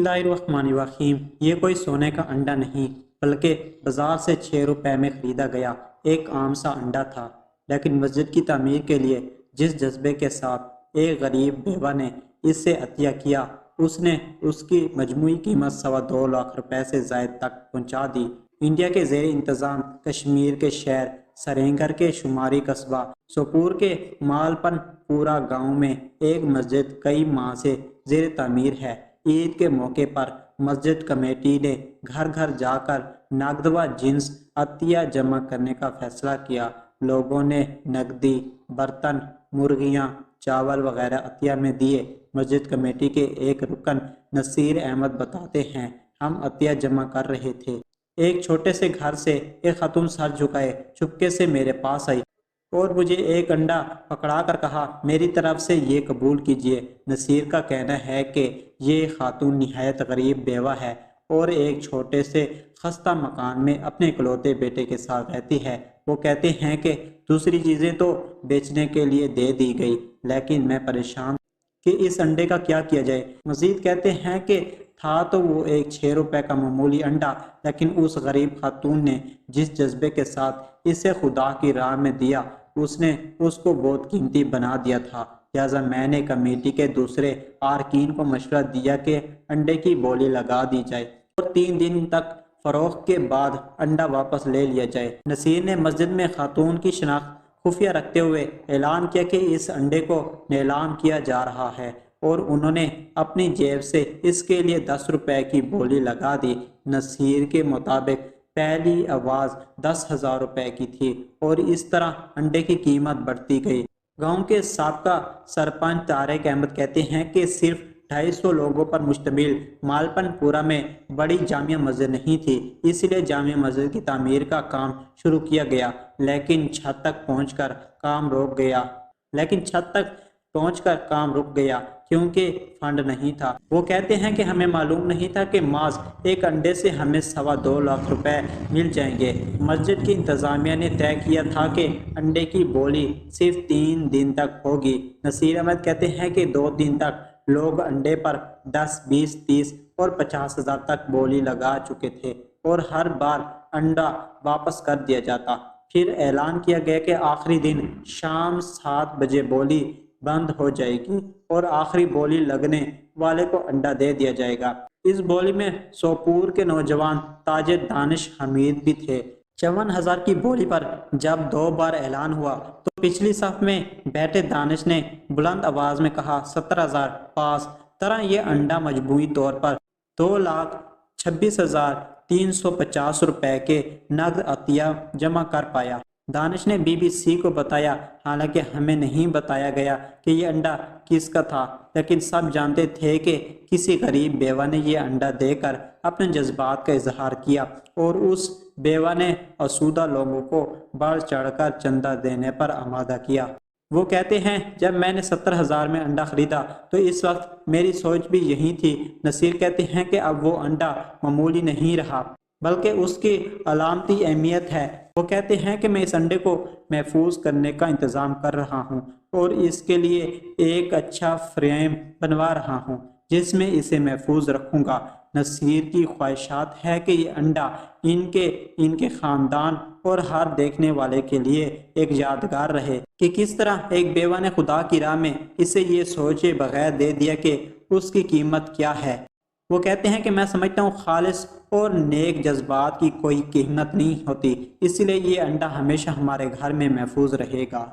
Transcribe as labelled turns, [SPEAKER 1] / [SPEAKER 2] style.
[SPEAKER 1] بسم اللہ الرحمن الرحیم۔ یہ کوئی سونے کا انڈا نہیں بلکہ بازار سے 6 روپے میں خریدا گیا ایک عام سا انڈا تھا، لیکن مسجد کی تعمیر کے لیے جس جذبے کے ساتھ ایک غریب بیوہ نے اس سے عطیہ کیا، اس نے اس کی مجموعی قیمت 2.25 لاکھ روپے سے زائد تک پہنچا دی۔ انڈیا کے زیر انتظام کشمیر کے شہر سرینگر کے شماری قصبہ سوپور کے مالپن پورہ گاؤں میں ایک مسجد کئی ماہ سے زیر تعمیر ہے۔ عید کے موقع پر مسجد کمیٹی نے گھر گھر جا کر نقد و جنس عطیہ جمع کرنے کا فیصلہ کیا۔ لوگوں نے نقدی، برتن، مرغیاں، چاول وغیرہ عطیہ میں دیے۔ مسجد کمیٹی کے ایک رکن نصیر احمد بتاتے ہیں، ہم عطیہ جمع کر رہے تھے، ایک چھوٹے سے گھر سے ایک خاتون سر جھکائے چپکے سے میرے پاس آئی اور مجھے ایک انڈا پکڑا کر کہا، میری طرف سے یہ قبول کیجئے۔ نصیر کا کہنا ہے کہ یہ خاتون نہایت غریب بیوہ ہے اور ایک چھوٹے سے خستہ مکان میں اپنے اکلوتے بیٹے کے ساتھ رہتی ہے۔ وہ کہتے ہیں کہ دوسری چیزیں تو بیچنے کے لیے دے دی گئی، لیکن میں پریشان کہ اس انڈے کا کیا کیا جائے۔ مزید کہتے ہیں کہ تھا تو وہ ایک 6 روپے کا معمولی انڈا، لیکن اس غریب خاتون نے جس جذبے کے ساتھ اسے خدا کی راہ میں دیا، اس نے اس کو بہت قیمتی بنا دیا تھا۔ لہٰذا میں نے کمیٹی کے دوسرے اراکین کو مشورہ دیا کہ انڈے کی بولی لگا دی جائے اور 3 دن تک فروخت کے بعد انڈا واپس لے لیا جائے۔ نصیر نے مسجد میں خاتون کی شناخت خفیہ رکھتے ہوئے اعلان کیا کہ اس انڈے کو نیلام کیا جا رہا ہے، اور انہوں نے اپنی جیب سے اس کے لیے 10 روپے کی بولی لگا دی۔ نصیر کے مطابق پہلی آواز 10,000 روپے کی تھی اور اس طرح انڈے کی قیمت بڑھتی گئی۔ گاؤں کے سابقہ سرپنچ طارق احمد کہتے ہیں کہ صرف 250 لوگوں پر مشتمل مالپن پورہ میں بڑی جامع مسجد نہیں تھی، اس لیے جامع مسجد کی تعمیر کا کام شروع کیا گیا، لیکن چھت تک پہنچ کر کام رک گیا کیونکہ فنڈ نہیں تھا۔ وہ کہتے ہیں کہ ہمیں معلوم نہیں تھا کہ محض ایک انڈے سے ہمیں 2.25 لاکھ روپے مل جائیں گے۔ مسجد کی انتظامیہ نے طے کیا تھا کہ انڈے کی بولی صرف 3 دن تک ہوگی۔ نصیر احمد کہتے ہیں کہ 2 دن تک لوگ انڈے پر 10، 20، 30 اور 50 ہزار تک بولی لگا چکے تھے اور ہر بار انڈا واپس کر دیا جاتا۔ پھر اعلان کیا گیا کہ آخری دن شام 7 بجے بولی بند ہو جائے گی اور آخری بولی لگنے والے کو انڈا دے دیا جائے گا۔ اس بولی میں سوپور کے نوجوان تاجر دانش حمید بھی تھے۔ 54,000 کی بولی پر جب 2 بار اعلان ہوا تو پچھلی صف میں بیٹھے دانش نے بلند آواز میں کہا، 17,000 پاس۔ طرح یہ انڈا مجموعی طور پر 2,26,350 روپے کے نقد عطیہ جمع کر پایا۔ دانش نے BBC کو بتایا، حالانکہ ہمیں نہیں بتایا گیا کہ یہ انڈا کس کا تھا، لیکن سب جانتے تھے کہ کسی غریب بیوہ نے یہ انڈا دے کر اپنے جذبات کا اظہار کیا، اور اس بیوہ نے آسودہ لوگوں کو بڑھ چڑھ کر چندہ دینے پر آمادہ کیا۔ وہ کہتے ہیں، جب میں نے 70,000 میں انڈا خریدا تو اس وقت میری سوچ بھی یہی تھی۔ نصیر کہتے ہیں کہ اب وہ انڈا معمولی نہیں رہا بلکہ اس کی علامتی اہمیت ہے۔ وہ کہتے ہیں کہ میں اس انڈے کو محفوظ کرنے کا انتظام کر رہا ہوں اور اس کے لیے ایک اچھا فریم بنوا رہا ہوں جس میں اسے محفوظ رکھوں گا۔ نصیر کی خواہشات ہے کہ یہ انڈا ان کے خاندان اور ہر دیکھنے والے کے لیے ایک یادگار رہے کہ کس طرح ایک بیوہ نے خدا کی راہ میں اسے یہ سوچے بغیر دے دیا کہ اس کی قیمت کیا ہے۔ وہ کہتے ہیں کہ میں سمجھتا ہوں خالص اور نیک جذبات کی کوئی قیمت نہیں ہوتی، اس لیے یہ انڈا ہمیشہ ہمارے گھر میں محفوظ رہے گا۔